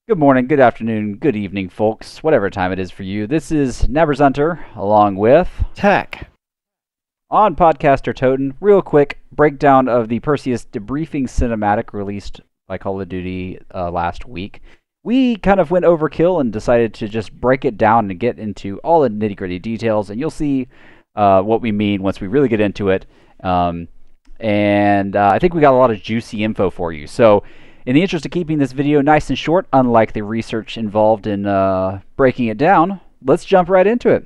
Good morning, good afternoon, good evening, folks, whatever time it is for you. This is NaBrZHunter, along with Tac. on Podcaster Toten. Real quick breakdown of the Perseus debriefing cinematic released by Call of Duty last week. We kind of went overkill and decided to just break it down and get into all the nitty gritty details, and you'll see what we mean once we really get into it. I think we got a lot of juicy info for you. So, in the interest of keeping this video nice and short, unlike the research involved in breaking it down, let's jump right into it.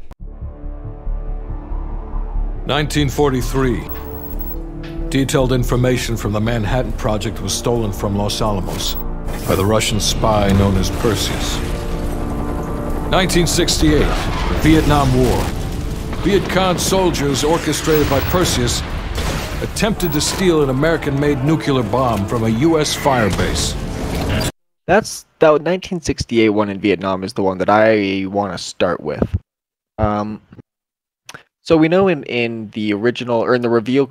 1943. Detailed information from the Manhattan Project was stolen from Los Alamos by the Russian spy known as Perseus. 1968. Vietnam War. Viet Cong soldiers orchestrated by Perseus attempted to steal an American-made nuclear bomb from a U.S. firebase. That 1968 one in Vietnam is the one that I want to start with. So we know in the original, or in the reveal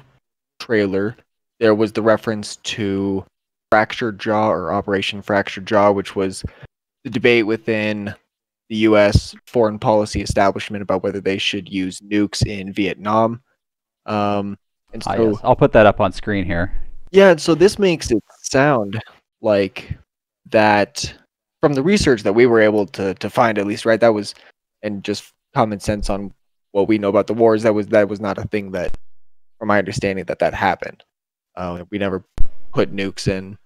trailer, there was the reference to Fractured Jaw, or Operation Fractured Jaw, which was the debate within the U.S. foreign policy establishment about whether they should use nukes in Vietnam. And so, Yes. I'll put that up on screen here. yeah, and so this makes it sound like that from the research that we were able to find, at least, right? That was, and just common sense on what we know about the wars, that was not a thing that, from my understanding, that happened. We never put nukes in,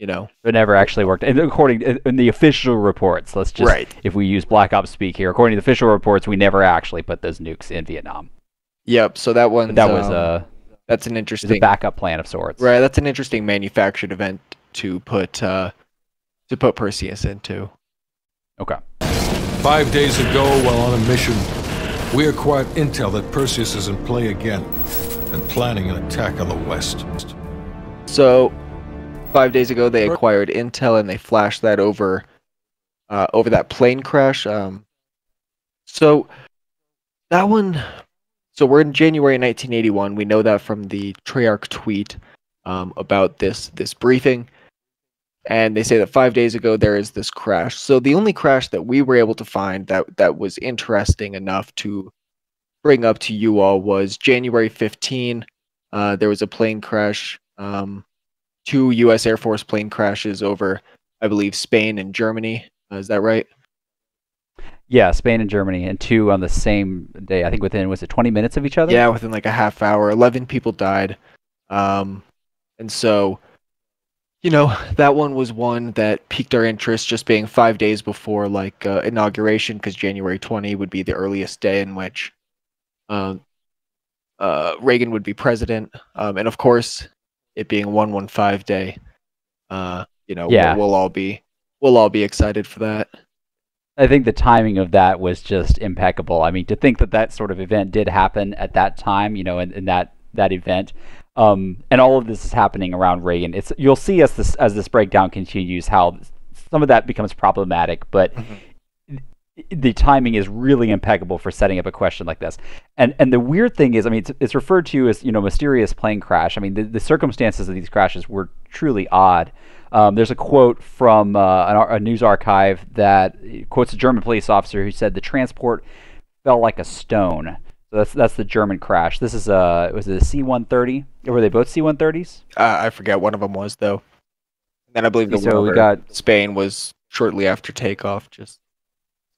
It never actually worked. And according in the official reports, let's just, Right. if we use Black Ops speak here, according to the official reports, we never actually put those nukes in Vietnam. Yep. So that one, But that was that's an a interesting, backup plan of sorts. right? That's an interesting manufactured event to put Perseus into. Okay. 5 days ago, while on a mission, we acquired intel that Perseus is in play again and planning an attack on the West. So 5 days ago, they acquired intel and they flashed that over that plane crash. So that one. So we're in January 1981. We know that from the Treyarch tweet about this briefing, and they say that 5 days ago there is this crash. So the only crash that we were able to find that was interesting enough to bring up to you all was January 15. There was a plane crash. 2 U.S. Air Force plane crashes over, I believe, Spain and Germany. Is that right? Yeah, Spain and Germany, and 2 on the same day. I think within, was it 20 minutes of each other? Yeah, within like a half hour. 11 people died. And so, that one was one that piqued our interest, just being 5 days before inauguration, because January 20 would be the earliest day in which Reagan would be president. And of course, it being 115 day, Yeah. we'll all be excited for that. I think the timing of that was just impeccable. I mean, to think that sort of event did happen at that time, in that event, and all of this is happening around Reagan. You'll see as this breakdown continues how some of that becomes problematic, but the timing is really impeccable for setting up a question like this. And the weird thing is, I mean, it's referred to as mysterious plane crash. I mean, the circumstances of these crashes were truly odd. There's a quote from a news archive that quotes a German police officer who said the transport fell like a stone. So that's the German crash. This is was it a C-130? Were they both C-130s? I forget, one of them was, though. And then I believe the one So we over got Spain was shortly after takeoff, just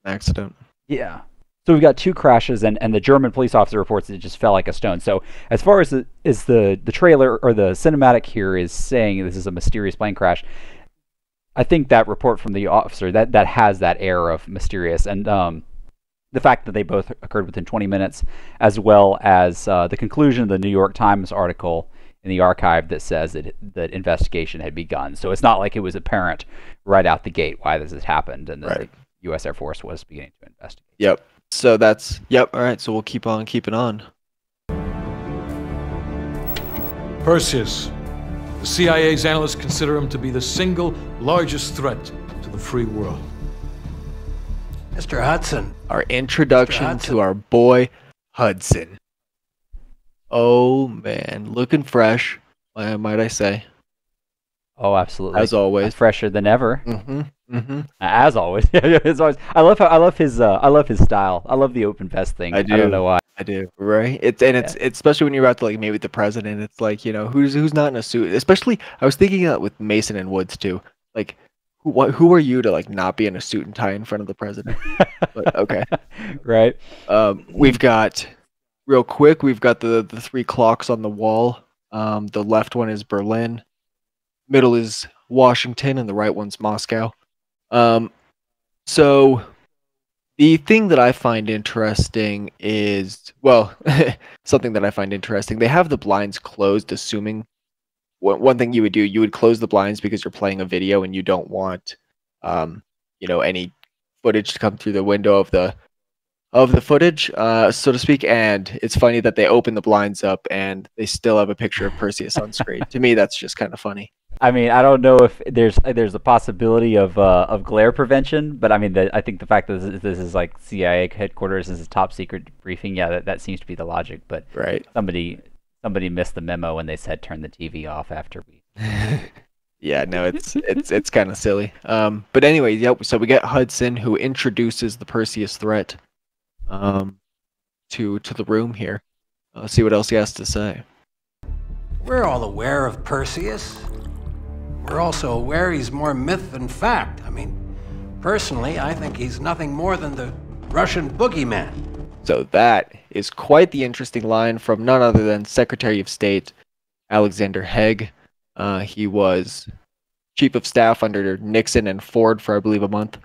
an accident. Yeah. So we've got 2 crashes, and the German police officer reports it just fell like a stone. So as far as the trailer or the cinematic here is saying this is a mysterious plane crash, I think that report from the officer that has that air of mysterious, and the fact that they both occurred within 20 minutes, as well as the conclusion of the New York Times article in the archive that says that investigation had begun. So it's not like it was apparent right out the gate why this has happened, and Right. the U.S. Air Force was beginning to investigate. Yep. So that's, yep, all right, so we'll keep on keeping on. Perseus. The CIA's analysts consider him to be the single largest threat to the free world. Mr. Hudson. Our introduction Hudson. to our boy, Hudson. Oh, man, looking fresh, might I say. Oh, absolutely. As always. Fresher than ever. Mm-hmm. Mm-hmm. As always. As always. I love his style. I love the open vest thing. I do. I don't know why. I do. Right. It's especially when you're about to like meet with the president. It's like, you know, who's not in a suit. Especially, I was thinking that with Mason and Woods too. Like, who are you to like not be in a suit and tie in front of the president? But okay. Right. We've got real quick. We've got the three clocks on the wall. The left one is Berlin, middle is Washington, and the right one's Moscow. So the thing that I find interesting is, well, something that I find interesting. They have the blinds closed, assuming one thing you would do, you would close the blinds because you're playing a video and you don't want, you know, any footage to come through the window of the footage, so to speak. And it's funny that they open the blinds up and they still have a picture of Perseus on screen. To me, that's just kind of funny. I mean, I don't know if there's a possibility of glare prevention, but I mean, I think the fact that this is like CIA headquarters, this is top secret briefing. Yeah, that seems to be the logic. But right, somebody missed the memo when they said turn the TV off after we. Yeah, no, it's kind of silly. But anyway, yep. So we get Hudson, who introduces the Perseus threat, to the room here. Let's see what else he has to say. We're all aware of Perseus. We're also aware he's more myth than fact. I mean, personally, I think he's nothing more than the Russian boogeyman. So that is quite the interesting line from none other than Secretary of State Alexander Haig. He was chief of staff under Nixon and Ford for, I believe, a month.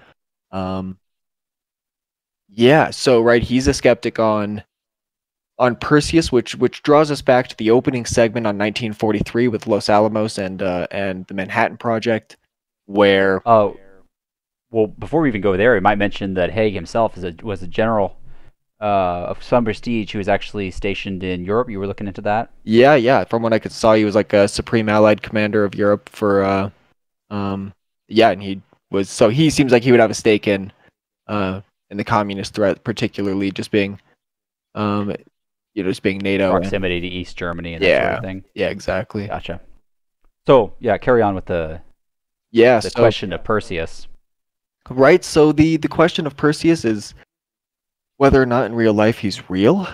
Yeah, so right, he's a skeptic on Perseus, which draws us back to the opening segment on 1943 with Los Alamos and the Manhattan Project, where well, before we even go there, we might mention that Haig himself was a general of some prestige who was actually stationed in Europe. You were looking into that? Yeah. From what I could saw, he was like a Supreme Allied Commander of Europe for and he seems like he would have a stake in the communist threat, particularly just being just being NATO. Proximity to East Germany and that sort of thing. Yeah, exactly. Gotcha. So, yeah, carry on with the question of Perseus. Right, so the question of Perseus is whether or not in real life he's real,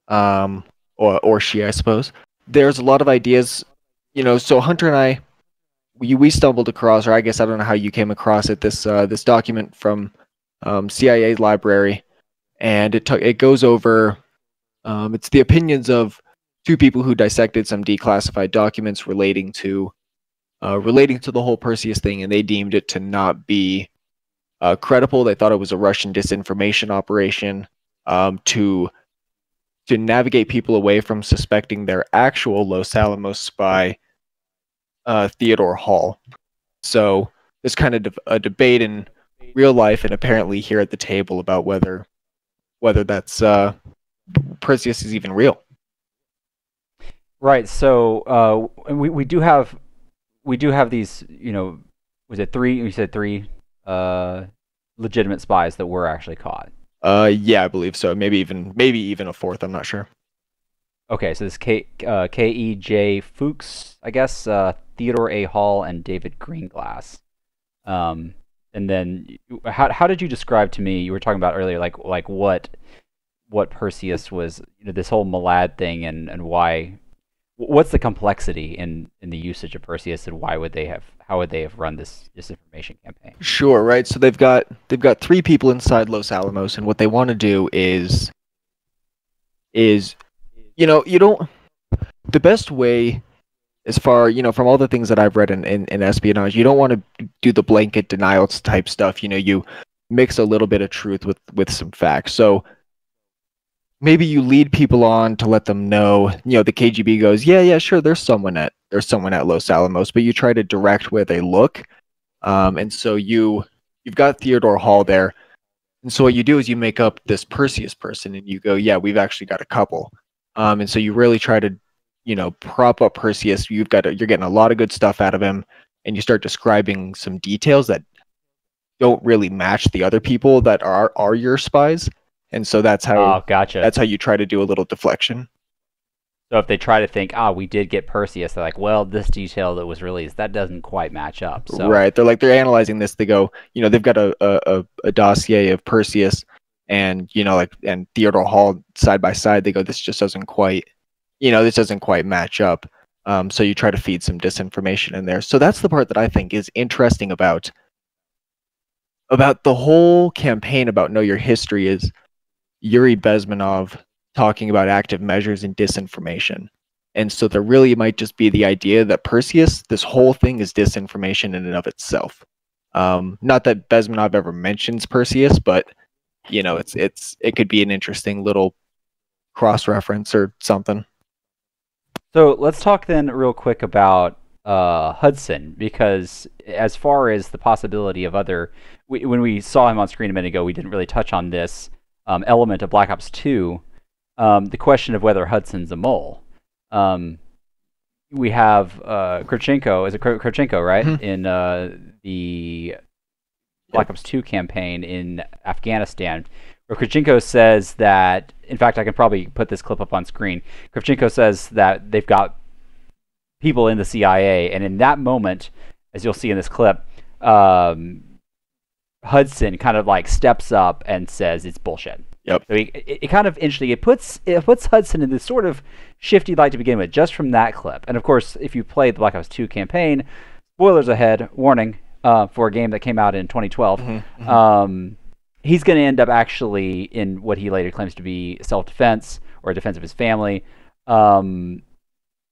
or she, I suppose. There's a lot of ideas, so Hunter and I, we stumbled across, or I guess I don't know how you came across it, this document from CIA library, and it goes over, it's the opinions of two people who dissected some declassified documents relating to the whole Perseus thing, and they deemed it to not be credible. They thought it was a Russian disinformation operation to navigate people away from suspecting their actual Los Alamos spy, Theodore Hall. So there's kind of a debate in real life and apparently here at the table about whether that's Perseus is even real. Right. So we do have these, was it three? You said three legitimate spies that were actually caught. Yeah, I believe so. Maybe even a fourth. I'm not sure. Okay, so this K.E.J. Fuchs, I guess, Theodore A. Hall, and David Greenglass. And then, how did you describe to me? You were talking about earlier, like what Perseus was, this whole Malad thing, and why. What's the complexity in the usage of Perseus, and how would they have run this disinformation campaign? Sure, right. So they've got three people inside Los Alamos, and what they want to do is you don't. The best way, as far from all the things that I've read in espionage, you don't want to do the blanket denials type stuff. You mix a little bit of truth with some facts. So maybe you lead people on to let them know, the KGB goes, yeah, sure, there's someone at Los Alamos, but you try to direct where they look. And so you've got Theodore Hall there. And so what you do is you make up this Perseus person and you go, yeah, we've actually got a couple. And so you really try to, prop up Perseus. You're getting a lot of good stuff out of him, and you start describing some details that don't really match the other people that are your spies. And so that's how. Oh, gotcha. That's how you try to do a little deflection. So if they try to think, we did get Perseus, they're like, well, this detail that was released, that doesn't quite match up. So Right. They're analyzing this. They go, they've got a dossier of Perseus and, and Theodore Hall side by side. They go, this just doesn't quite, this doesn't quite match up. So you try to feed some disinformation in there. So that's the part that I think is interesting about the whole campaign about Know Your History is Yuri Bezmenov talking about active measures and disinformation. And so there really might just be the idea that Perseus, this whole thing is disinformation in and of itself. Not that Bezmenov ever mentions Perseus, but it could be an interesting little cross-reference or something. So let's talk then real quick about Hudson, because as far as the possibility of other, when we saw him on screen a minute ago, we didn't really touch on this element of Black Ops 2, the question of whether Hudson's a mole. We have Kurchenko, is it Kurchenko, right? Mm-hmm. In the Black Ops 2 campaign in Afghanistan, where Kurchenko says that, in fact, I can probably put this clip up on screen. Kurchenko says that they've got people in the CIA, and in that moment, as you'll see in this clip, Hudson kind of like steps up and says it's bullshit. Yep. So it kind of interesting. It puts Hudson in this sort of shifty light to begin with, just from that clip. And of course, if you played the Black Ops 2 campaign, spoilers ahead, warning, for a game that came out in 2012. Mm-hmm. He's going to end up actually in what he later claims to be self-defense or defense of his family,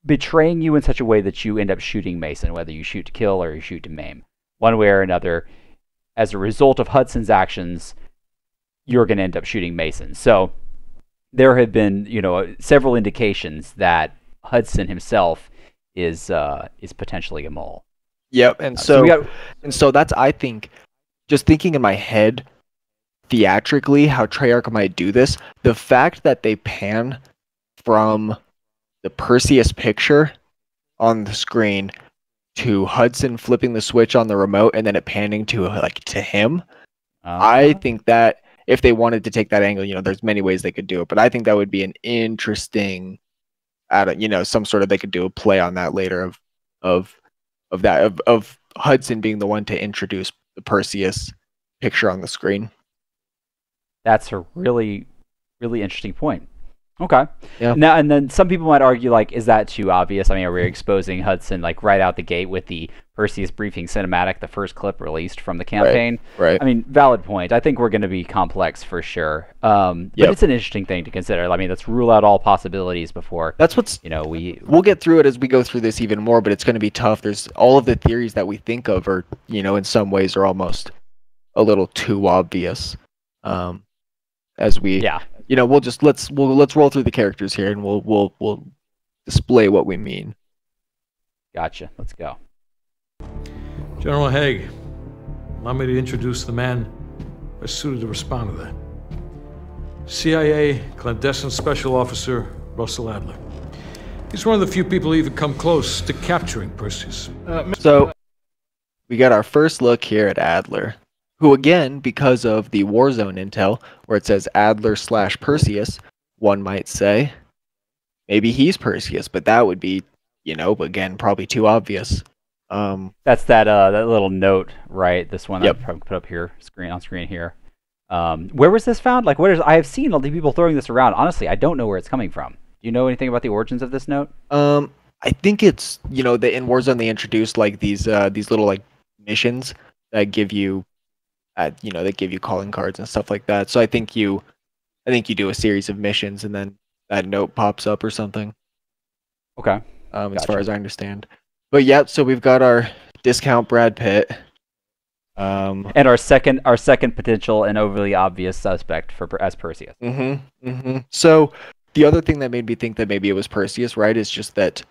betraying you in such a way that you end up shooting Mason, whether you shoot to kill or you shoot to maim. One way or another, as a result of Hudson's actions, you're going to end up shooting Mason. So there have been, several indications that Hudson himself is potentially a mole. Yep, and so that's, I think, just thinking in my head theatrically how Treyarch might do this. The fact that they pan from the Perseus picture on the screen to Hudson flipping the switch on the remote and then it panning to him, I think that if they wanted to take that angle, there's many ways they could do it, but I think that would be an interesting, some sort of, they could do a play on that later of Hudson being the one to introduce the Perseus picture on the screen. That's a really, really interesting point. Okay. Yeah. Now, and then some people might argue, is that too obvious? I mean, are we exposing Hudson, right out the gate with the Perseus briefing cinematic, the first clip released from the campaign? Right. I mean, valid point. I think we're going to be complex for sure. But it's an interesting thing to consider. I mean, let's rule out all possibilities before. That's what's, we'll get through it as we go through this even more, but it's going to be tough. There's all of the theories that we think of are, in some ways are almost a little too obvious. As we, we'll just let's roll through the characters here and we'll display what we mean. Gotcha. Let's go. General Haig, allow me to introduce the man best suited to respond to that. CIA clandestine special officer Russell Adler. He's one of the few people who even come close to capturing Perseus. So we got our first look here at Adler, who again, because of the Warzone intel, where it says Adler/Perseus, one might say, maybe he's Perseus, but that would be, again, probably too obvious. That's that little note, right? This one that I put up here, on screen here. Where was this found? I have seen all the people throwing this around. Honestly, I don't know where it's coming from. Do you know anything about the origins of this note? I think it's, in Warzone they introduced these little missions that give you, they give you calling cards and stuff like that. So I think you do a series of missions and then that note pops up or something. Okay. As far as I understand. But yeah, so we've got our discount Brad Pitt. And our second potential and overly obvious suspect as Perseus. So the other thing that made me think that maybe it was Perseus, right, is just that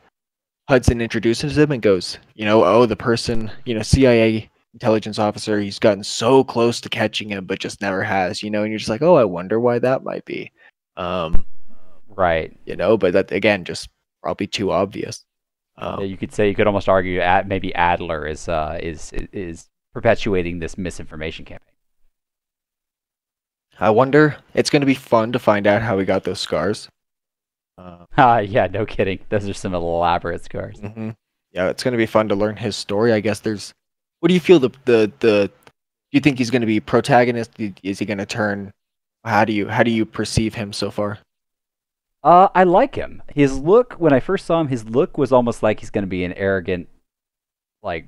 Hudson introduces him and goes, the person, CIA intelligence officer, he's gotten so close to catching him, but just never has, and you're just like, oh, I wonder why that might be. Right. But that, again, just probably too obvious. You could almost argue maybe Adler is perpetuating this misinformation campaign. I wonder, it's going to be fun to find out how he got those scars. Yeah, no kidding. Those are some elaborate scars. Mm-hmm. Yeah, it's going to be fun to learn his story. I guess there's. What do you feel do you think he's going to be protagonist? Is he going to turn? How do you perceive him so far? I like him. His look, when I first saw him, his look was almost like he's going to be an arrogant, like,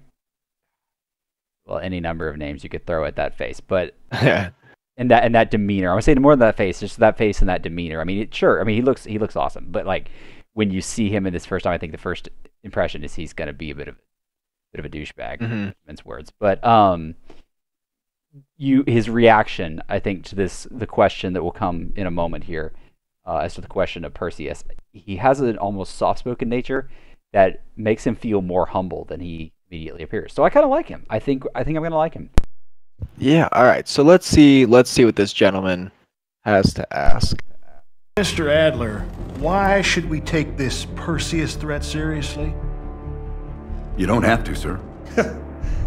well, any number of names you could throw at that face, but and that demeanor. I would say more than that face, just that face and that demeanor. I mean, sure. I mean, he looks awesome, but like when you see him in this first time, I think the first impression is he's going to be a bit of a douchebag. Mm-hmm. Mince words, but his reaction, I think, to the question that will come in a moment here, as to the question of Perseus, he has an almost soft-spoken nature that makes him feel more humble than he immediately appears. So I kind of like him. I think I'm going to like him. Yeah. All right. So let's see what this gentleman has to ask. Mr. Adler, why should we take this Perseus threat seriously? You don't have to, sir.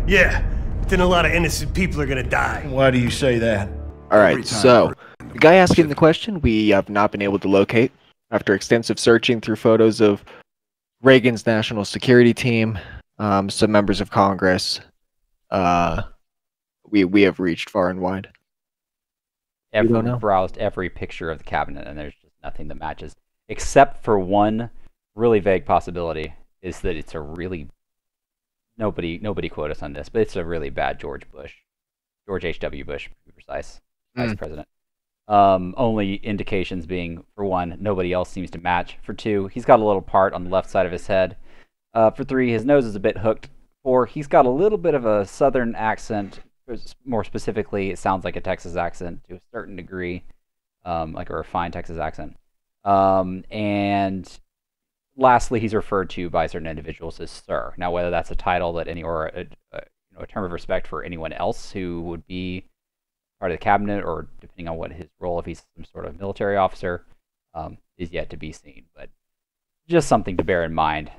Yeah, but then a lot of innocent people are gonna die. Why do you say that? All right, so the guy asking the question we have not been able to locate after extensive searching through photos of Reagan's national security team, some members of Congress. We have reached far and wide. Browsed every picture of the cabinet, and there's just nothing that matches, except for one really vague possibility, is that it's a really nobody quote us on this, but it's a really bad George H.W. Bush, to be precise, vice president. Only indications being, for one, nobody else seems to match. For two, he's got a little part on the left side of his head. For three, his nose is a bit hooked. Four, he's got a little bit of a southern accent. More specifically, it sounds like a Texas accent to a certain degree, like a refined Texas accent. And lastly, he's referred to by certain individuals as Sir. Now, whether that's a title that or a term of respect for anyone else who would be part of the cabinet, or depending on what his role, if he's some sort of military officer, is yet to be seen. But just something to bear in mind.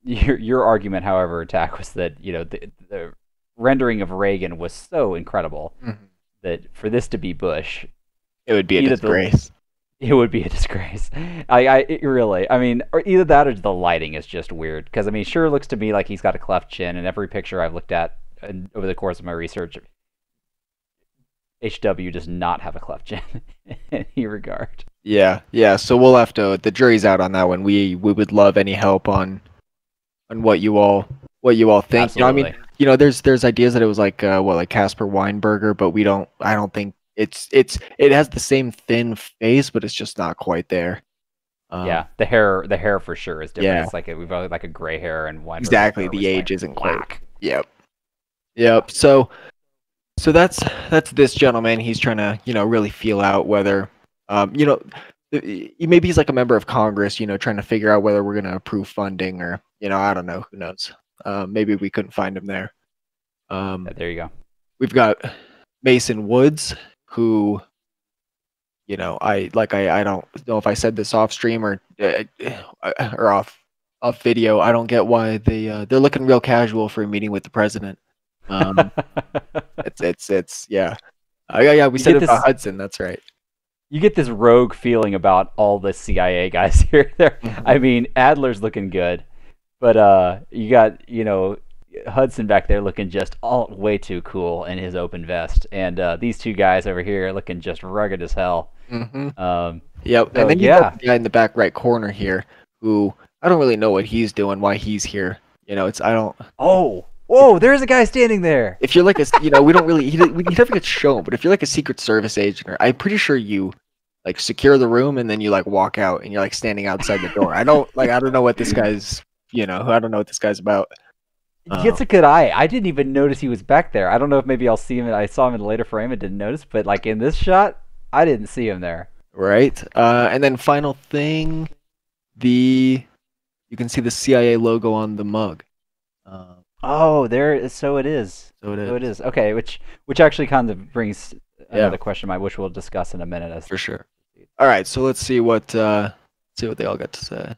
Your argument, however, Tac, was that the rendering of Reagan was so incredible that for this to be Bush, it would be a disgrace. It would be a disgrace. I mean, or either that or the lighting is just weird. Because I mean, sure, it looks to me like he's got a cleft chin, and every picture I've looked at over the course of my research, HW does not have a cleft chin in any regard. Yeah. So we'll have to. The jury's out on that one. We would love any help on what you all think. Absolutely. There's ideas that it was like Casper Weinberger, but I don't think it has the same thin face, but it's just not quite there. Yeah, the hair for sure is different. Yeah. It's like we've got like a gray hair and Weinberger's exactly. hair The age isn't black. Quite. Yep. So that's this gentleman. He's trying to really feel out whether maybe he's like a member of Congress, trying to figure out whether we're going to approve funding, or I don't know, who knows. Maybe we couldn't find him there. There you go. We've got Mason Woods, who I don't know if I said this off stream or off video. I don't get why they're looking real casual for a meeting with the president. It's yeah. We said it about Hudson. That's right. You get this rogue feeling about all the CIA guys here. I mean, Adler's looking good, but you got Hudson back there looking just way too cool in his open vest, and these two guys over here looking just rugged as hell. Yep. So, and then you got the guy in the back right corner here, who I don't really know what he's doing, why he's here. I don't. Oh, whoa! There's a guy standing there. If you're like a, we don't really. He never gets shown, but if you're like a Secret Service agent, I'm pretty sure you like secure the room and then you like walk out and you're like standing outside the door. I don't know what this guy's. I don't know what this guy's about. He gets a good eye. I didn't even notice he was back there. I don't know if maybe I'll see him. I saw him in a later frame and didn't notice, but like in this shot, I didn't see him there. Right. And then final thing, you can see the CIA logo on the mug. So it is. Okay, which actually kind of brings another question, which we'll discuss in a minute. For sure. All right, so let's see what they all got to say.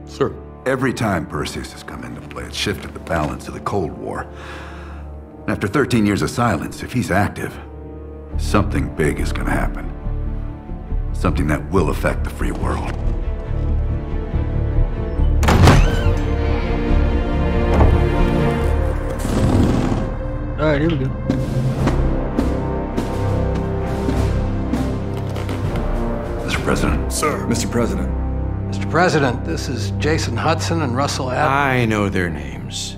Sir. Every time Perseus has come into play, it's shifted the balance of the Cold War. And after 13 years of silence, if he's active, something big is going to happen. Something that will affect the free world. Alright, here we go. Mr. President. Sir. Mr. President. Mr. President, this is Jason Hudson and Russell Adler. I know their names.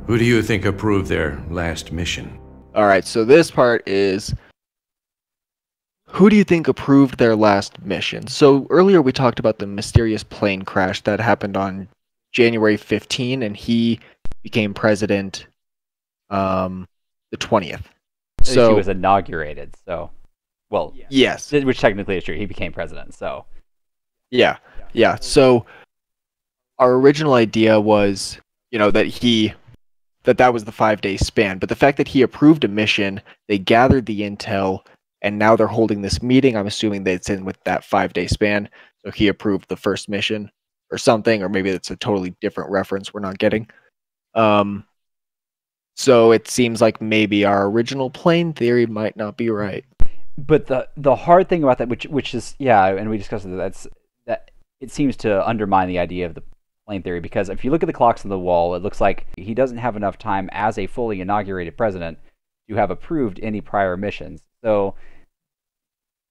Who do you think approved their last mission? Alright, so this part is... Who do you think approved their last mission? So earlier we talked about the mysterious plane crash that happened on January 15, and he became president the 20th. So he was inaugurated, so... Well, yes. Which technically is true. He became president, so... Yeah. So our original idea was, that was the 5-day span. But the fact that he approved a mission, they gathered the intel, and now they're holding this meeting. I'm assuming that it's in with that 5-day span. So he approved the first mission or something, or maybe it's a totally different reference we're not getting. So it seems like maybe our original plane theory might not be right. But the hard thing about that, which is, and we discussed that it seems to undermine the idea of the plane theory, because if you look at the clocks on the wall, it looks like he doesn't have enough time as a fully inaugurated president to have approved any prior missions. So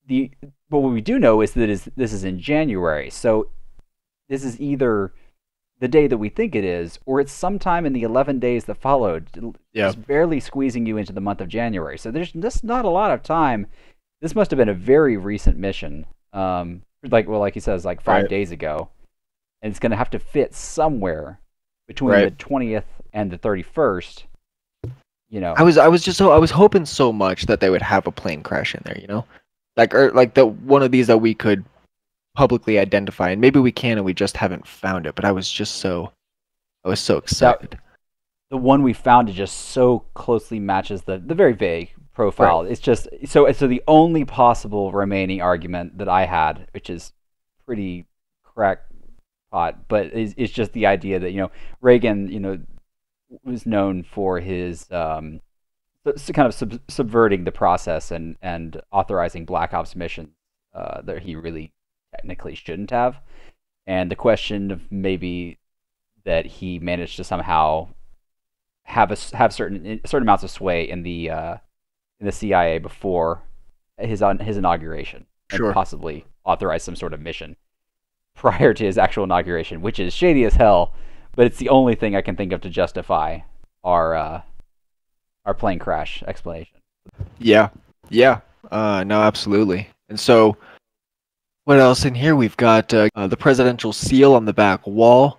but what we do know is that this is in January, so this is either the day that we think it is, or it's sometime in the 11 days that followed. Yeah. It's barely squeezing you into the month of January. So there's just not a lot of time. This must have been a very recent mission. Like he says, like 5 days ago. And it's going to have to fit somewhere between the 20th and the 31st. I was hoping so much that they would have a plane crash in there, like one of these that we could publicly identify, and maybe we can, and we just haven't found it. But I was so excited. The one we found just so closely matches the very vague profile. Right. It's just so the only possible remaining argument that I had, which is pretty crackpot, but is just the idea that Reagan was known for his kind of subverting the process and authorizing Black Ops missions that he really technically shouldn't have, and the question of maybe that he managed to somehow have certain amounts of sway in the CIA before his inauguration, and possibly authorize some sort of mission prior to his actual inauguration, which is shady as hell. But it's the only thing I can think of to justify our plane crash explanation. No, absolutely. And so, what else in here? We've got the presidential seal on the back wall.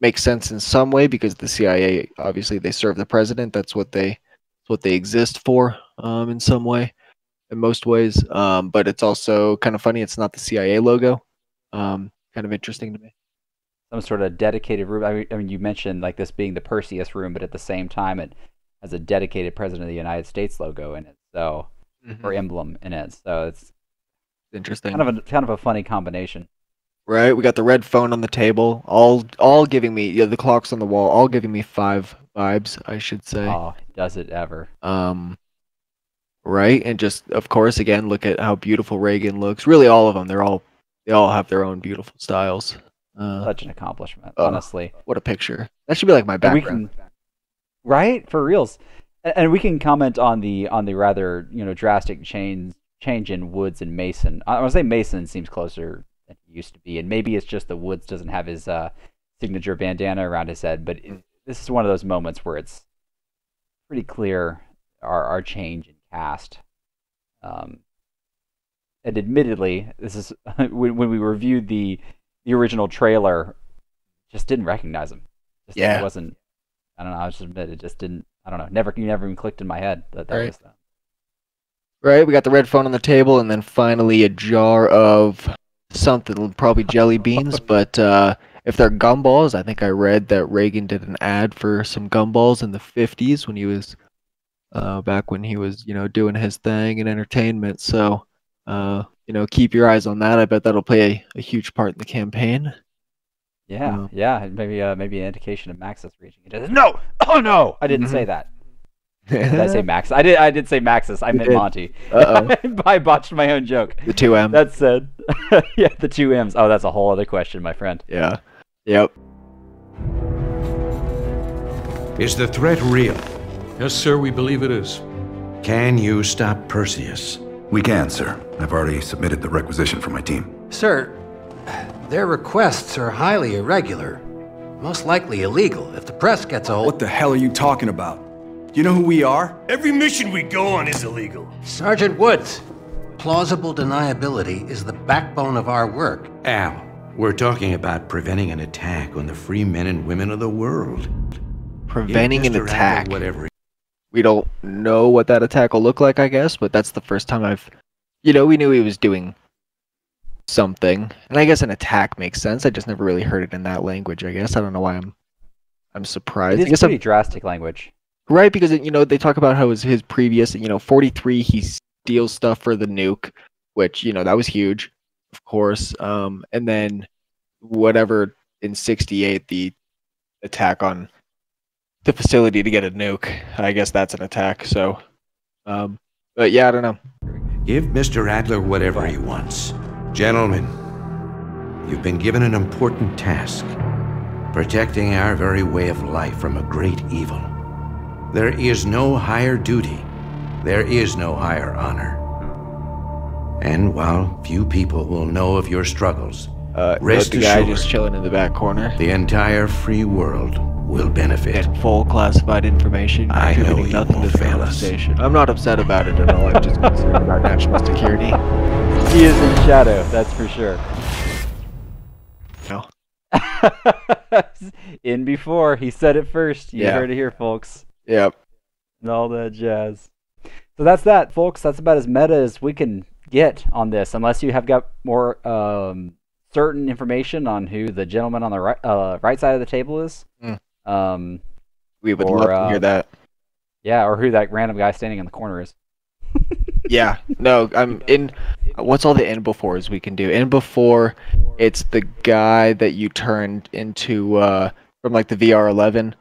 Makes sense in some way because the CIA, obviously, they serve the president. That's what they exist for, in some way, in most ways. But it's also kind of funny. It's not the CIA logo. Kind of interesting to me. Some sort of dedicated room. I mean, you mentioned like this being the Perseus room, but at the same time, it has a dedicated President of the United States logo in it, so or emblem in it. So it's interesting. Kind of a funny combination. Right. We got the red phone on the table, all giving me the clocks on the wall, all giving me 5 vibes, I should say. Oh, does it ever? Right, and just of course, again, look at how beautiful Reagan looks. Really, all of them. They all have their own beautiful styles. Such an accomplishment, honestly. What a picture. That should be like my background. Right, for reals. And we can comment on the rather drastic change in Woods and Mason. I want to say Mason seems closer than he used to be, and maybe it's just that Woods doesn't have his signature bandana around his head. But this is one of those moments where it's pretty clear our change in cast. And admittedly, this is when we reviewed the original trailer, just didn't recognize him. It wasn't. I don't know. I just admit it just didn't. I don't know. Never even clicked in my head that right. was that. Right. We got the red phone on the table, and then finally a jar of something, probably jelly beans. But if they're gumballs, I think I read that Reagan did an ad for some gumballs in the 50s when he was back when he was doing his thing in entertainment. So keep your eyes on that. I bet that'll play a huge part in the campaign. Yeah, maybe an indication of Maxis reaching it. No, oh no, I didn't say that. Did I say Max? I did say Maxis. I meant Monty. I botched my own joke. The 2M. That said, yeah, the 2 M's. Oh, that's a whole other question, my friend. Yeah. Yep. Is the threat real? Yes, sir, we believe it is. Can you stop Perseus? We can, sir. I've already submitted the requisition for my team. Sir, their requests are highly irregular. Most likely illegal. If the press gets a hold... What the hell are you talking about? Do you know who we are? Every mission we go on is illegal. Sergeant Woods, plausible deniability is the backbone of our work. Al, we're talking about preventing an attack on the free men and women of the world. Preventing an Mr. Adler, attack. whatever. We don't know what that attack will look like, I guess, but that's the first time I've... You know, we knew he was doing something. And I guess an attack makes sense. I just never really heard it in that language, I guess. I don't know why I'm surprised. It I guess is pretty drastic language. Right, because, you know, they talk about how his previous, 43, he steals stuff for the nuke, which, that was huge, of course. And then whatever in 68, the attack on the facility to get a nuke, I guess that's an attack, so. But yeah, I don't know. Give Mr. Adler whatever he wants. Gentlemen, you've been given an important task. Protecting our very way of life from a great evil. There is no higher duty. There is no higher honor. And while few people will know of your struggles, rest the guy assured, just chilling in the back corner. the entire free world will benefit. Get full classified information. I know contributing you nothing won't to the fail us. conversation. I'm not upset about it at all. I'm just concerned about national security. He is in shadow, that's for sure. No. In before, he said it first. You heard it here, folks. Yep. And all that jazz. So that's that, folks. That's about as meta as we can get on this, unless you have got more certain information on who the gentleman on the right side of the table is. We would love to hear that. Yeah, or who that random guy standing in the corner is. Yeah. No, I'm in. What's all the in befores we can do? In before, it's the guy that you turned into from like the VR11.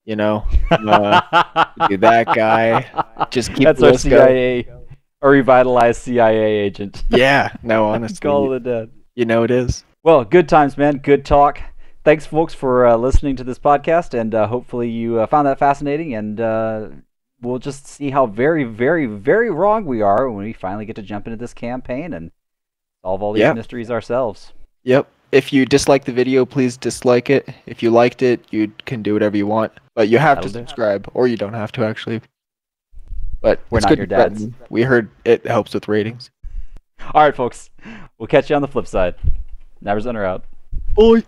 Do that guy. Just keep That's the our list going. CIA, a revitalized CIA agent. Yeah. No, honestly. Call it dead. You know it is. Well, good times, man. Good talk. Thanks, folks, for listening to this podcast, and hopefully you found that fascinating, and we'll just see how very, very, very wrong we are when we finally get to jump into this campaign and solve all these mysteries ourselves. Yep. If you dislike the video, please dislike it. If you liked it, you can do whatever you want. But you have to subscribe, or you don't have to, actually. But we're not your dads. We heard it helps with ratings. All right, folks. We'll catch you on the flip side. NaBrZHunter out. Bye.